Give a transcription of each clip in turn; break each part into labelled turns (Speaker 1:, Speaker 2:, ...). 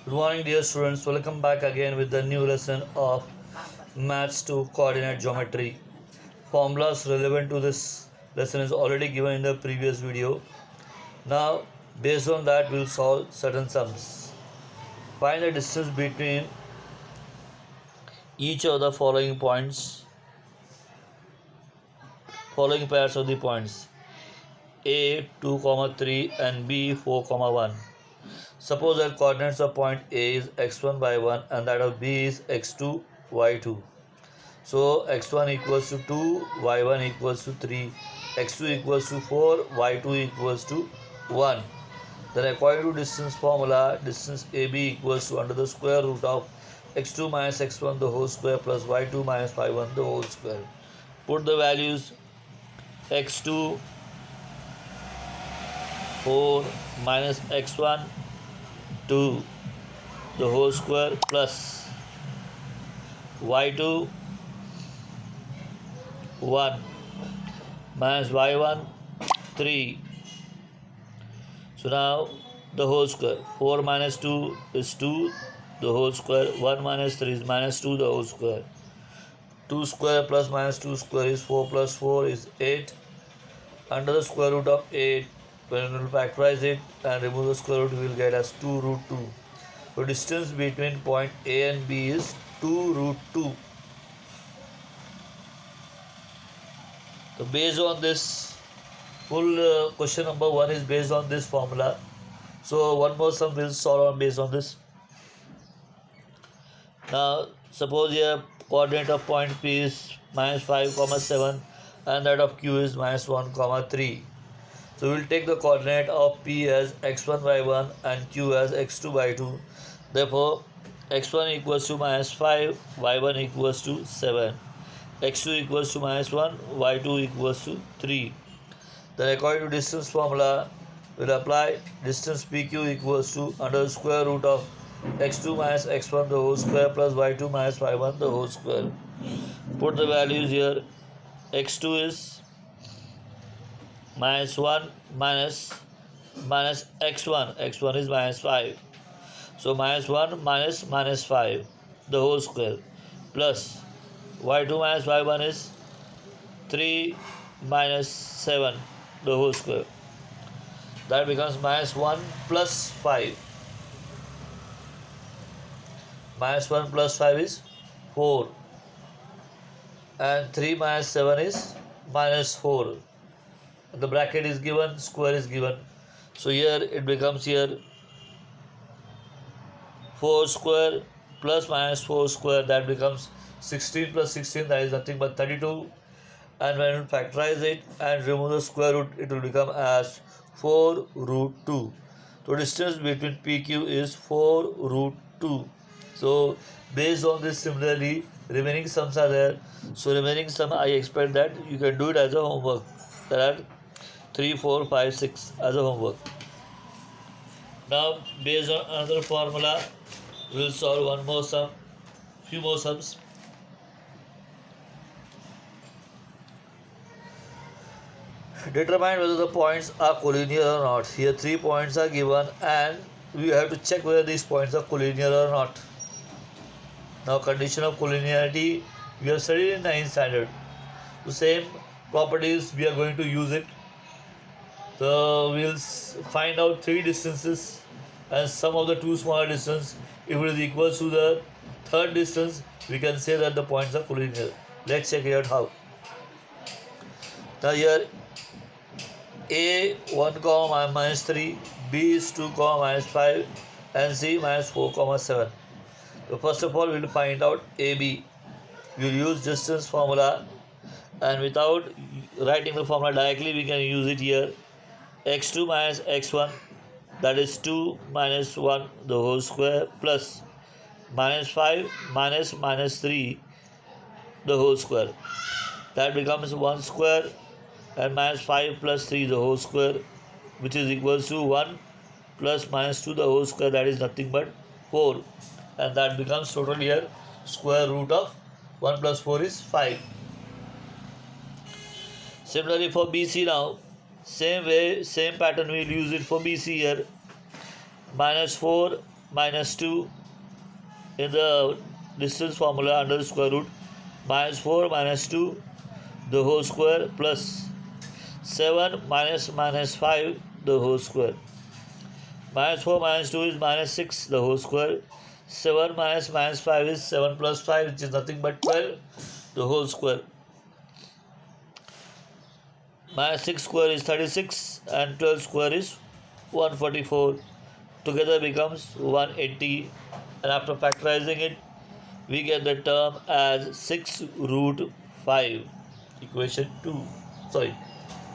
Speaker 1: Good morning, dear students. Welcome back again with the new lesson of Maths to Coordinate Geometry. Formulas relevant to this lesson is already given in the previous video. Now, based on that, we'll solve certain sums. Find the distance between each of the following pairs of the points A 2, 3 and B 4, 1. Suppose that coordinates of point A is x1, y1 and that of B is x2, y2. So x1 equals to 2, y1 equals to 3, x2 equals to 4, y2 equals to 1. Then according to distance formula, distance AB equals to under the square root of x2 minus x1 the whole square plus y2 minus y1 the whole square. Put the values x2 4 minus x1 2 the whole square plus y2 1 minus y1 3. So now the whole square 4 minus 2 is 2 the whole square, 1 minus 3 is minus 2 the whole square, 2 square plus minus 2 square is 4 plus 4 is 8. Under the square root of 8, when we will factorize it and remove the square root, we will get as 2 root 2. So distance between point A and B is 2 root 2. So based on this, full question number 1 is based on this formula. So one more sum will solve on based on this. Now suppose here coordinate of point P is minus 5, 7 and that of Q is minus 1, 3. So we will take the coordinate of P as x1, y1 and Q as x2, y2. Therefore x1 equals to minus 5, y1 equals to 7, x2 equals to minus 1, y2 equals to 3. Then according to distance formula, we will apply distance PQ equals to under the square root of x2 minus x1 the whole square plus y2 minus y1 the whole square. Put the values here. X2 is minus 1 minus x1. x1 is minus 5. So minus 1 minus 5 the whole square plus y2 minus y1 is 3 minus 7 the whole square. That becomes minus 1 plus 5. Minus 1 plus 5 is 4. And 3 minus 7 is minus 4. The bracket is given, square is given. So here it becomes here 4 square plus minus 4 square, that becomes 16 plus 16, that is nothing but 32. And when we factorize it and remove the square root, it will become as 4 root 2. So distance between PQ is 4 root 2. So based on this, similarly remaining sums are there. So remaining sum, I expect that you can do it as a homework. There are 3, 4, 5, 6 as a homework. Now based on another formula, we will solve one more sum, few more sums. Determine whether the points are collinear or not. Here 3 points are given and we have to check whether these points are collinear or not. Now condition of collinearity we have studied in 9th standard. The same properties we are going to use it. So we will find out 3 distances and sum of the 2 smaller distance. If it is equal to the third distance, we can say that the points are collinear. Let's check it out how. Now here A 1, minus 3, B is 2, minus 5 and C minus 4, 7. So first of all we will find out AB. We will use distance formula and without writing the formula directly we can use it here. X2 minus x1, that is 2 minus 1 the whole square plus minus 5 minus 3 the whole square. That becomes 1 square and minus 5 plus 3 the whole square, which is equals to 1 plus minus 2 the whole square, that is nothing but 4. And that becomes total here square root of 1 plus 4 is 5. Similarly for BC now, same way, same pattern we will use it for BC here. Minus 4 minus 2 in the distance formula under the square root, minus 4 minus 2 the whole square plus 7 minus 5 the whole square. Minus 4 minus 2 is minus 6 the whole square. 7 minus 5 is 7 plus 5, which is nothing but 12 the whole square. Minus 6 square is 36 and 12 square is 144. Together becomes 180, and after factorizing it we get the term as 6 root 5. Equation 2. Sorry.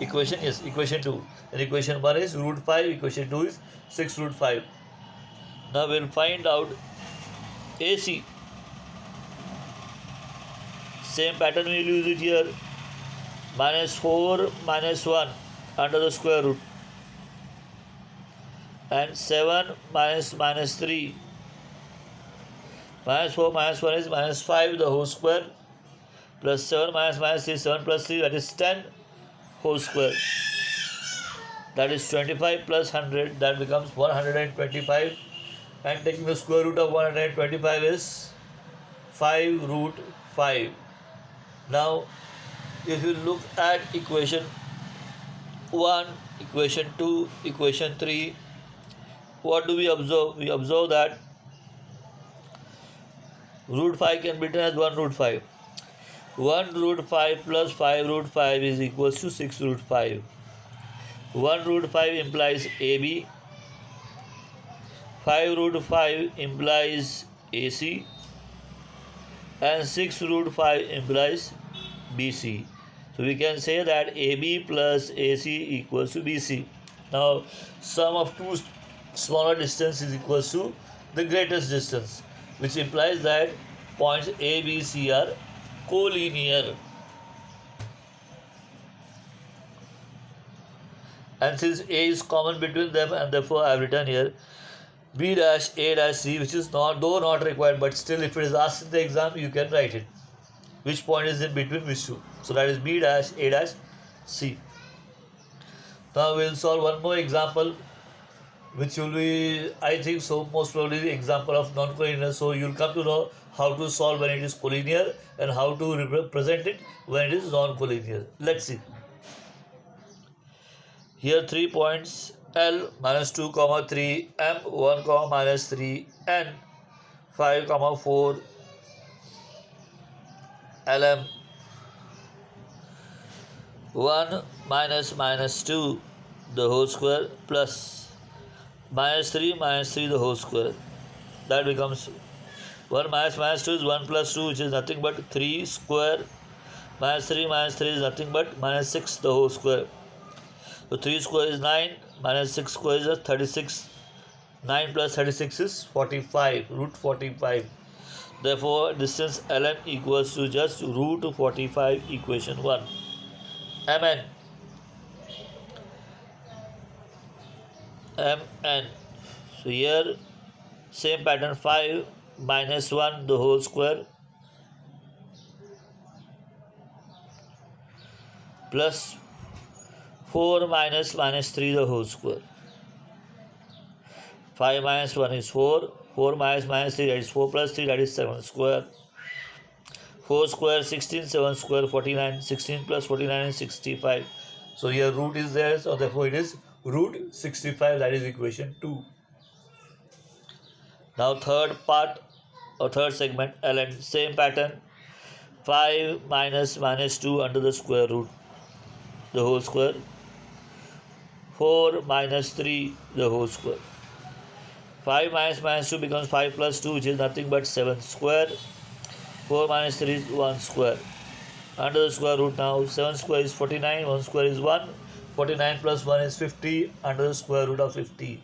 Speaker 1: Equation 2. And equation 1 is root 5, equation 2 is 6 root 5. Now we'll find out AC. Same pattern we'll use it here. Minus 4 minus 1 under the square root. And 7 minus 3. Minus 4 minus 1 is minus 5 the whole square. Plus 7 minus 3, 7 plus 3, that is 10 whole square. That is 25 plus 100, that becomes 125. And taking the square root of 125 is 5 root 5. Now, if you look at equation 1, equation 2, equation 3, what do we observe? We observe that root 5 can be written as 1 root 5. 1 root 5 plus 5 root 5 is equals to 6 root 5. 1 root 5 implies AB. 5 root 5 implies AC. And 6 root 5 implies BC. So we can say that AB plus AC equals to BC. Now, sum of two smaller distance is equals to the greatest distance, which implies that points A, B, C are collinear. And since A is common between them, and therefore I have written here B dash A dash C, which is not, though not required, but still if it is asked in the exam, you can write it. Which point is in between which two? So that is B dash A dash C. Now we will solve one more example, which will be, I think so, most probably the example of non-collinear. So you will come to know how to solve when it is collinear and how to represent it when it is non-collinear. Let's see. Here 3 points L minus 2 comma 3, M 1 comma minus 3, N 5 comma 4, LM 1 minus 2 the whole square plus minus 3 the whole square. That becomes 1 minus 2 is 1 plus 2, which is nothing but 3 square. Minus 3 is nothing but minus 6 the whole square. So 3 square is 9, minus 6 square is 36. 9 plus 36 is 45, root 45. Therefore, distance ln equals to just root 45, equation 1. Mn. So here, same pattern, 5 minus 1 the whole square plus 4 minus 3 the whole square. 5 minus 1 is 4. 4 minus 3, that is 4 plus 3, that is 7 square. 4 square 16, 7 square 49, 16 plus 49 is 65. So here root is there, so therefore it is root 65, that is equation 2. Now third part or third segment, ln, same pattern, 5 minus 2 under the square root the whole square, 4 minus 3 the whole square. 5 minus 2 becomes 5 plus 2, which is nothing but 7 square. 4 minus 3 is 1 square. Under the square root now, 7 square is 49, 1 square is 1. 49 plus 1 is 50, under the square root of 50.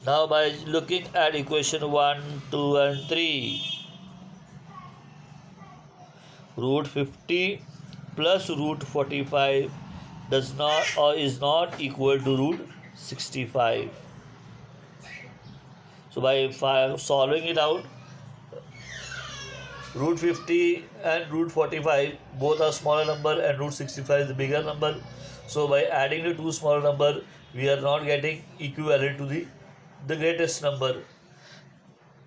Speaker 1: Now by looking at equation 1, 2 and 3, root 50 plus root 45 does not or is not equal to root 65. So by solving it out, root 50 and root 45 both are smaller number and root 65 is the bigger number. So by adding the two smaller number, we are not getting equivalent to the greatest number.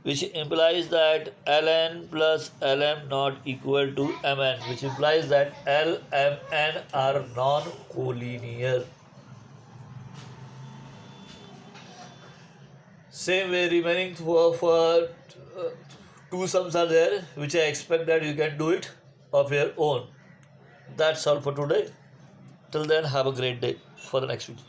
Speaker 1: which implies that ln plus lm not equal to mn, which implies that L, M, N are non-collinear. Same way, remaining two sums are there, which I expect that you can do it of your own. That's all for today. Till then, have a great day for the next video.